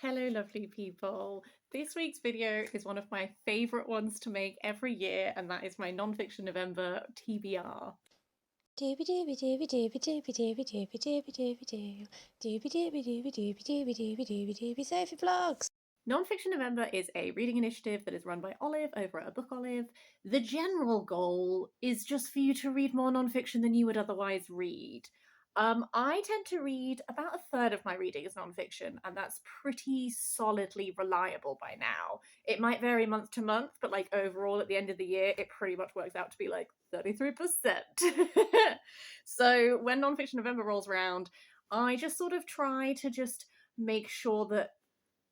Hello, lovely people. This week's video is one of my favourite ones to make every year, and that is my Non-Fiction November TBR. Doobie doobie doobie doobie doobie doobie doobie doobie doobie doo. Doobie doobie doobie doobie doobie doobie doobie doobie Sophie Vlogs. Non-Fiction November is a reading initiative that is run by Olive over at A Book Olive. The general goal is just for you to read more non-fiction than you would otherwise read. I tend to read about a third of my reading is non-fiction, and that's pretty solidly reliable by now. It might vary month to month, but like overall at the end of the year, it pretty much works out to be like 33%. So when non-fiction November rolls around, I just sort of try to just make sure that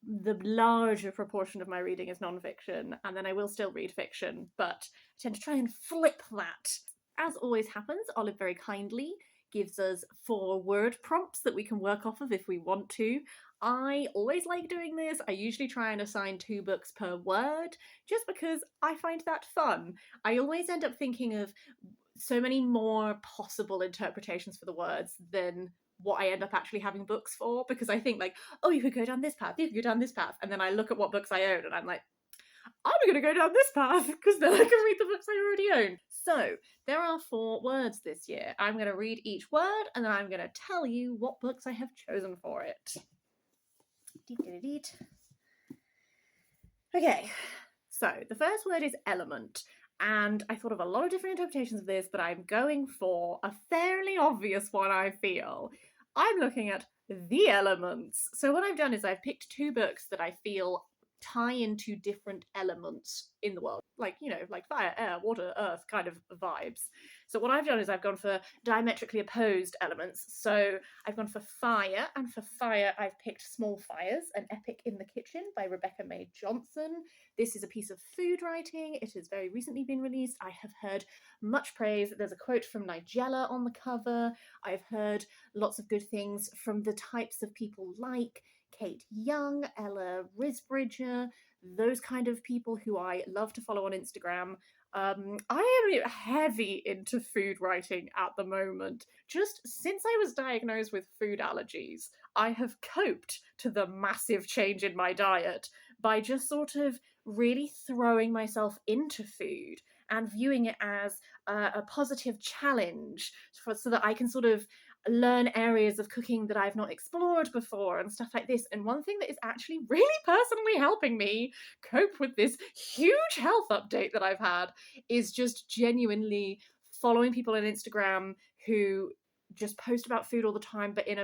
the larger proportion of my reading is non-fiction, and then I will still read fiction, but I tend to try and flip that. As always happens, Olive very kindly gives us 4 word prompts that we can work off of if we want to. I always like doing this. I usually try and assign 2 books per word, just because I find that fun. I always end up thinking of so many more possible interpretations for the words than what I end up actually having books for, because I think like, oh, you could go down this path, you could go down this path, and then I look at what books I own and I'm like, I'm going to go down this path because then I can read the books I already own. So there are 4 words this year. I'm going to read each word and then I'm going to tell you what books I have chosen for it. Okay, so the first word is element. And I thought of a lot of different interpretations of this, but I'm going for a fairly obvious one, I feel. I'm looking at the elements. So what I've done is I've picked 2 books that I feel tie into different elements in the world, like, you know, like fire, air, water, earth kind of vibes. So what I've done is I've gone for diametrically opposed elements. So I've gone for fire, and for fire I've picked Small Fires, an epic in the kitchen by Rebecca May Johnson. This is a piece of food writing. It has very recently been released. I have heard much praise. There's a quote from Nigella on the cover. I've heard lots of good things from the types of people like Kate Young, Ella Risbridger, those kind of people who I love to follow on Instagram. I am heavy into food writing at the moment. Just since I was diagnosed with food allergies, I have coped to the massive change in my diet by just sort of really throwing myself into food and viewing it as a positive challenge so that I can sort of learn areas of cooking that I've not explored before and stuff like this. And one thing that is actually really personally helping me cope with this huge health update that I've had is just genuinely following people on Instagram who just post about food all the time, but in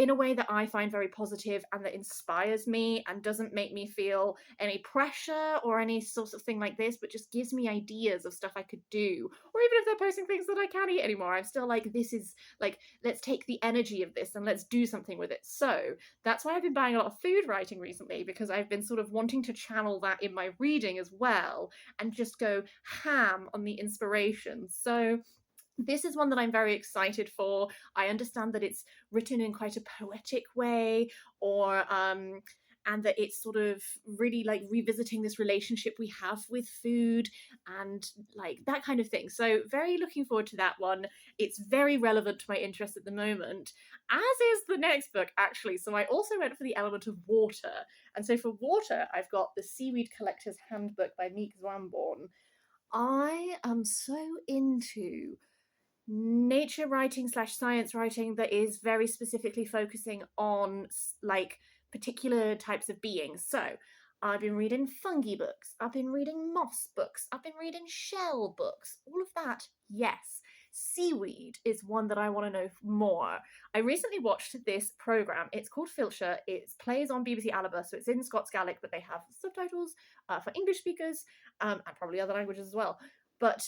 a way that I find very positive and that inspires me and doesn't make me feel any pressure or any sort of thing like this, but just gives me ideas of stuff I could do. Or even if they're posting things that I can't eat anymore, I'm still like, this is like, let's take the energy of this and let's do something with it. So that's why I've been buying a lot of food writing recently, because I've been sort of wanting to channel that in my reading as well and just go ham on the inspiration. So this is one that I'm very excited for. I understand that it's written in quite a poetic way, or and that it's sort of really like revisiting this relationship we have with food and like that kind of thing. So very looking forward to that one. It's very relevant to my interest at the moment, as is the next book actually. So I also went for the element of water. And so for water, I've got the Seaweed Collector's Handbook by Meek Zwamborn. I am so into nature writing / science writing that is very specifically focusing on like particular types of beings. So I've been reading fungi books, I've been reading moss books, I've been reading shell books, all of that. Yes, seaweed is one that I want to know more. I recently watched this program. It's called Filcher. It plays on BBC Alba, so it's in Scots Gaelic, but they have subtitles for English speakers and probably other languages as well. But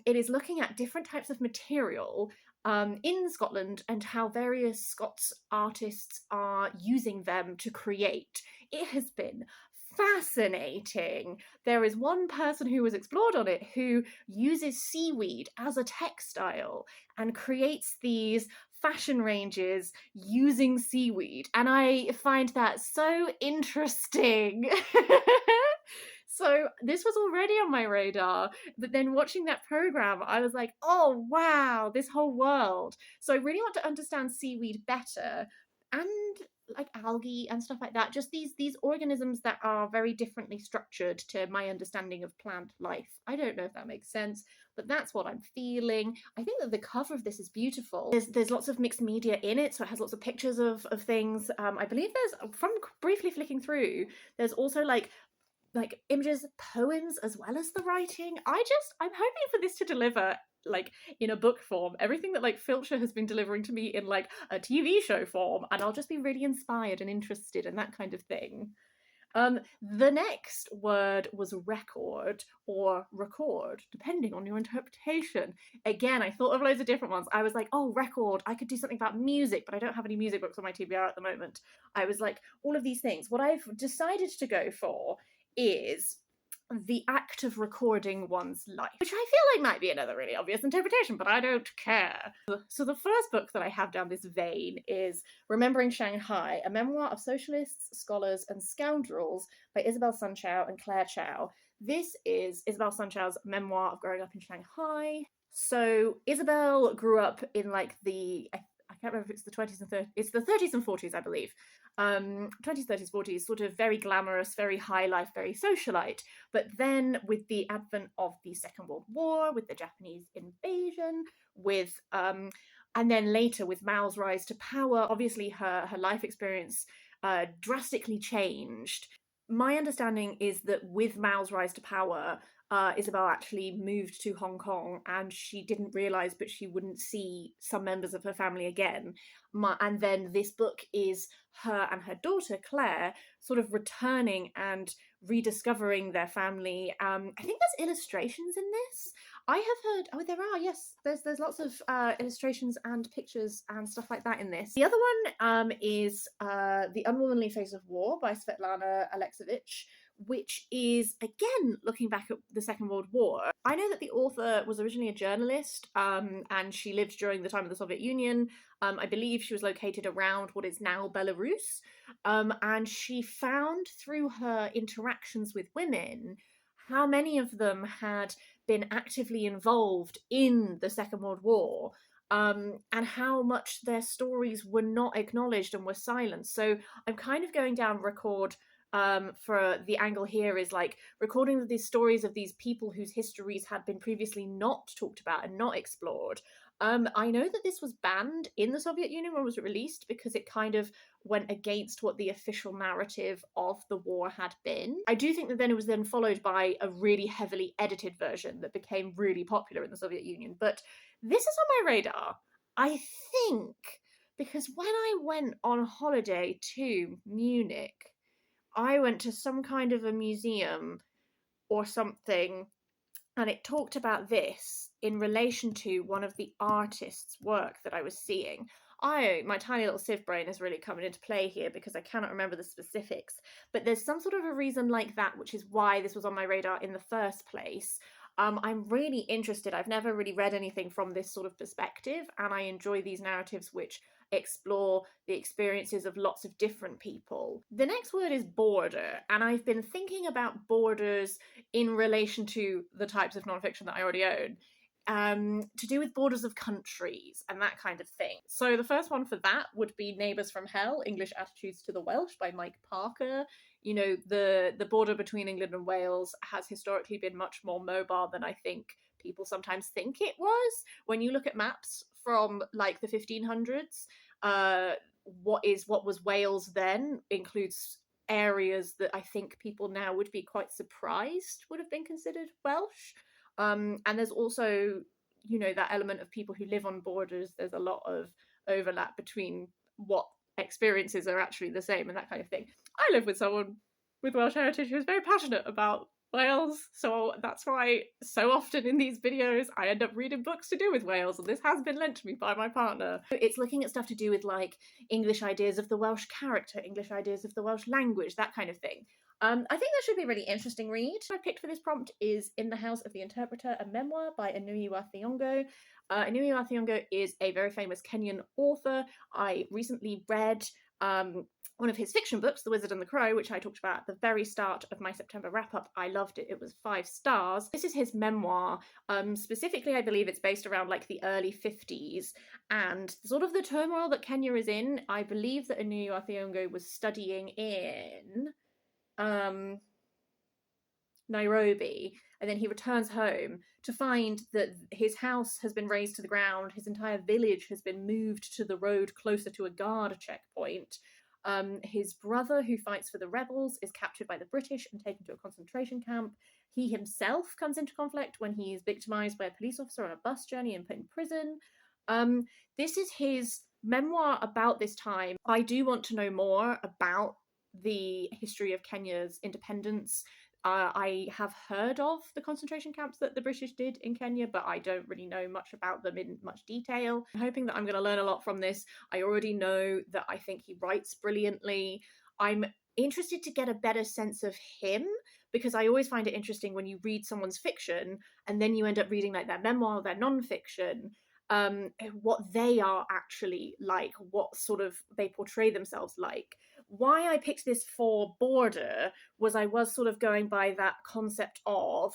it is looking at different types of material in Scotland and how various Scots artists are using them to create. It has been fascinating. There is one person who was explored on it who uses seaweed as a textile and creates these fashion ranges using seaweed, and I find that so interesting. So this was already on my radar, but then watching that program, I was like, oh wow, this whole world. So I really want to understand seaweed better. And like algae and stuff like that, just these organisms that are very differently structured to my understanding of plant life. I don't know if that makes sense, but that's what I'm feeling. I think that the cover of this is beautiful. There's lots of mixed media in it, so it has lots of pictures of things. I believe there's, from briefly flicking through, there's also like images, poems, as well as the writing. I'm hoping for this to deliver like in a book form everything that like Filcher has been delivering to me in like a TV show form, and I'll just be really inspired and interested in that kind of thing. The next word was record or record, depending on your interpretation. Again, I thought of loads of different ones. I was like, oh, record, I could do something about music, but I don't have any music books on my TBR at the moment. I was like, all of these things. What I've decided to go for is the act of recording one's life, which I feel like might be another really obvious interpretation, but I don't care. So the first book that I have down this vein is Remembering Shanghai, a memoir of socialists, scholars, and scoundrels by Isabel Sun Chao and Claire Chao. This is Isabel Sun Chao's memoir of growing up in Shanghai. So Isabel grew up in like I can't remember if it's the 20s and 30s, it's the 30s and 40s, I believe. 20s, 30s, 40s, sort of very glamorous, very high life, very socialite. But then with the advent of the Second World War, with the Japanese invasion, with and then later with Mao's rise to power, obviously her life experience drastically changed. My understanding is that with Mao's rise to power, Isabel actually moved to Hong Kong, and she didn't realize, but she wouldn't see some members of her family again. And then this book is her and her daughter Claire sort of returning and rediscovering their family. I think there's illustrations in this. I have heard, oh, there are, yes. There's lots of illustrations and pictures and stuff like that in this. The other one is The Unwomanly Face of War by Svetlana Alexievich, which is, again, looking back at the Second World War. I know that the author was originally a journalist, and she lived during the time of the Soviet Union. I believe she was located around what is now Belarus, and she found through her interactions with women how many of them had been actively involved in the Second World War, and how much their stories were not acknowledged and were silenced. So I'm kind of going down record for the angle here is like recording these stories of these people whose histories had been previously not talked about and not explored. I know that this was banned in the Soviet Union when it was released because it kind of went against what the official narrative of the war had been. I do think that then it was then followed by a really heavily edited version that became really popular in the Soviet Union. But this is on my radar, I think, because when I went on holiday to Munich, I went to some kind of a museum or something, and it talked about this in relation to one of the artist's work that I was seeing. My tiny little sieve brain is really coming into play here because I cannot remember the specifics, but there's some sort of a reason like that, which is why this was on my radar in the first place. I'm really interested. I've never really read anything from this sort of perspective, and I enjoy these narratives which explore the experiences of lots of different people. The next word is border, and I've been thinking about borders in relation to the types of nonfiction that I already own, to do with borders of countries and that kind of thing. So the first one for that would be Neighbours from Hell, English Attitudes to the Welsh by Mike Parker. You know, the border between England and Wales has historically been much more mobile than I think people sometimes think it was. When you look at maps from like the 1500s, what was Wales then includes areas that I think people now would be quite surprised would have been considered Welsh. And there's also, you know, that element of people who live on borders. There's a lot of overlap between what experiences are actually the same and that kind of thing. I live with someone with Welsh heritage who is very passionate about Wales, so that's why so often in these videos I end up reading books to do with Wales, and this has been lent to me by my partner. It's looking at stuff to do with like English ideas of the Welsh character, English ideas of the Welsh language, that kind of thing. I think that should be a really interesting read. I picked for this prompt is In the House of the Interpreter, a memoir by Ngugu Thiong'o. Ngugu Thiong'o is a very famous Kenyan author. I recently read one of his fiction books, The Wizard and the Crow, which I talked about at the very start of my September wrap-up. I loved it. It was 5 stars. This is his memoir. Specifically, I believe it's based around like the early 50s, and sort of the turmoil that Kenya is in. I believe that Anuyo Thiong'o was studying in Nairobi, and then he returns home to find that his house has been razed to the ground, his entire village has been moved to the road closer to a guard checkpoint. His brother, who fights for the rebels, is captured by the British and taken to a concentration camp. He himself comes into conflict when he is victimized by a police officer on a bus journey and put in prison. This is his memoir about this time. I do want to know more about the history of Kenya's independence. I have heard of the concentration camps that the British did in Kenya, but I don't really know much about them in much detail. I'm hoping that I'm going to learn a lot from this. I already know that I think he writes brilliantly. I'm interested to get a better sense of him, because I always find it interesting when you read someone's fiction and then you end up reading like their memoir, their non-fiction, what they are actually like, what sort of they portray themselves like. Why I picked this for Border was I was sort of going by that concept of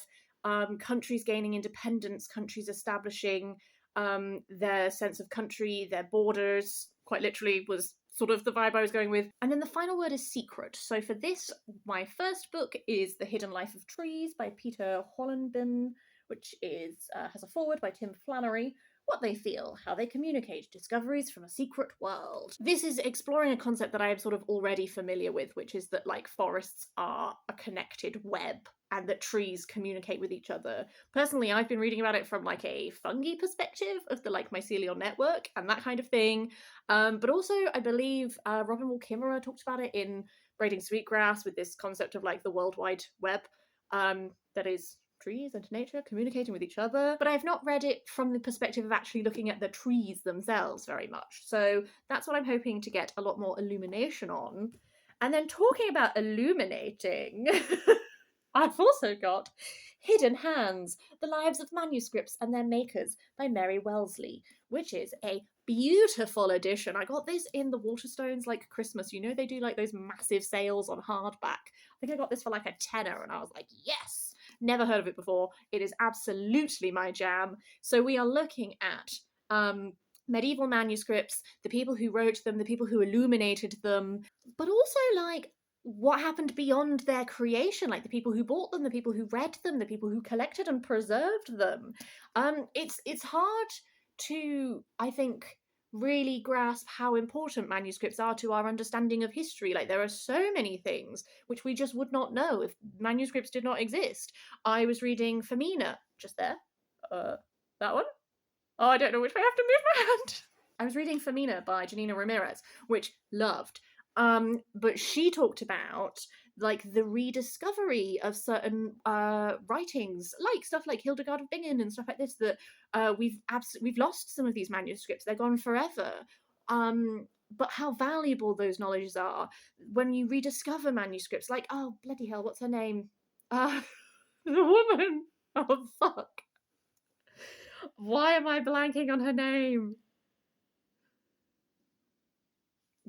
countries gaining independence, countries establishing their sense of country, their borders, quite literally was sort of the vibe I was going with. And then the final word is secret. So for this, my first book is The Hidden Life of Trees by Peter Wohlleben, which is has a foreword by Tim Flannery. What they feel, how they communicate, discoveries from a secret world. This is exploring a concept that I am sort of already familiar with, which is that like forests are a connected web and that trees communicate with each other. Personally, I've been reading about it from like a fungi perspective of the like mycelial network and that kind of thing. But also I believe Robin Wall Kimmerer talked about it in Braiding Sweetgrass with this concept of like the World Wide Web that is trees and nature communicating with each other, but I've not read it from the perspective of actually looking at the trees themselves very much. So that's what I'm hoping to get a lot more illumination on. And then talking about illuminating, I've also got Hidden Hands, The Lives of Manuscripts and Their Makers by Mary Wellesley, which is a beautiful edition. I got this in the Waterstones like Christmas. You know, they do like those massive sales on hardback. I think I got this for like a tenner and I was like, yes! Never heard of it before. It is absolutely my jam. So we are looking at medieval manuscripts, the people who wrote them, the people who illuminated them, but also like what happened beyond their creation, like the people who bought them, the people who read them, the people who collected and preserved them. It's hard to, I think, really grasp how important manuscripts are to our understanding of history. Like there are so many things which we just would not know if manuscripts did not exist. I was reading Femina just there. That one? Oh, I don't know which way I have to move my hand. I was reading Femina by Janina Ramirez, which loved. But she talked about like the rediscovery of certain writings, like stuff like Hildegard of Bingen and stuff like this, that we've lost some of these manuscripts. They're gone forever. But how valuable those knowledges are when you rediscover manuscripts. Like, oh bloody hell, what's her name? The woman. Oh fuck. Why am I blanking on her name?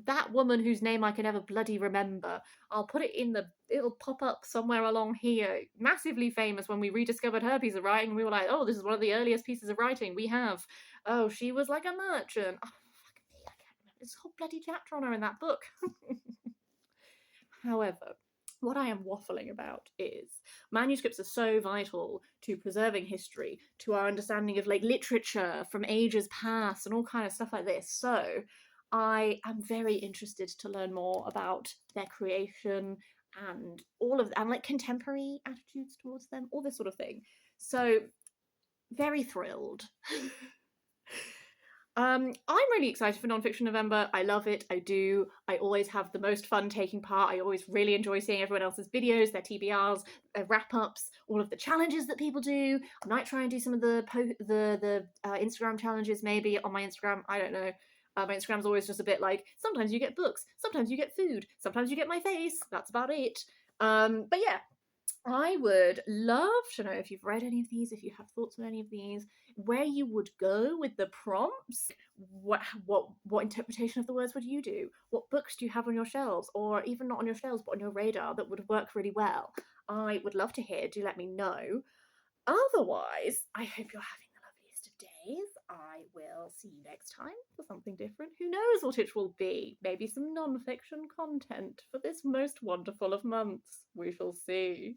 That woman whose name I can never bloody remember. I'll put it in it'll pop up somewhere along here. Massively famous when we rediscovered her piece of writing and we were like, oh, this is one of the earliest pieces of writing we have. Oh, she was like a merchant. Oh, fucking me, I can't remember. There's a whole bloody chapter on her in that book. However, what I am waffling about is manuscripts are so vital to preserving history, to our understanding of like literature from ages past and all kind of stuff like this. So I am very interested to learn more about their creation and and like contemporary attitudes towards them, all this sort of thing. So very thrilled. I'm really excited for Nonfiction November. I love it. I do. I always have the most fun taking part. I always really enjoy seeing everyone else's videos, their TBRs, their wrap-ups, all of the challenges that people do. I might try and do some of the Instagram challenges maybe on my Instagram. I don't know. My Instagram's always just a bit like, sometimes you get books, sometimes you get food, sometimes you get my face. That's about it. But yeah, I would love to know if you've read any of these, if you have thoughts on any of these, where you would go with the prompts. What interpretation of the words would you do? What books do you have on your shelves, or even not on your shelves, but on your radar that would work really well? I would love to hear. Do let me know. Otherwise, I hope you're having the loveliest of days. I will see you next time for something different. Who knows what it will be? Maybe some non-fiction content for this most wonderful of months. We shall see.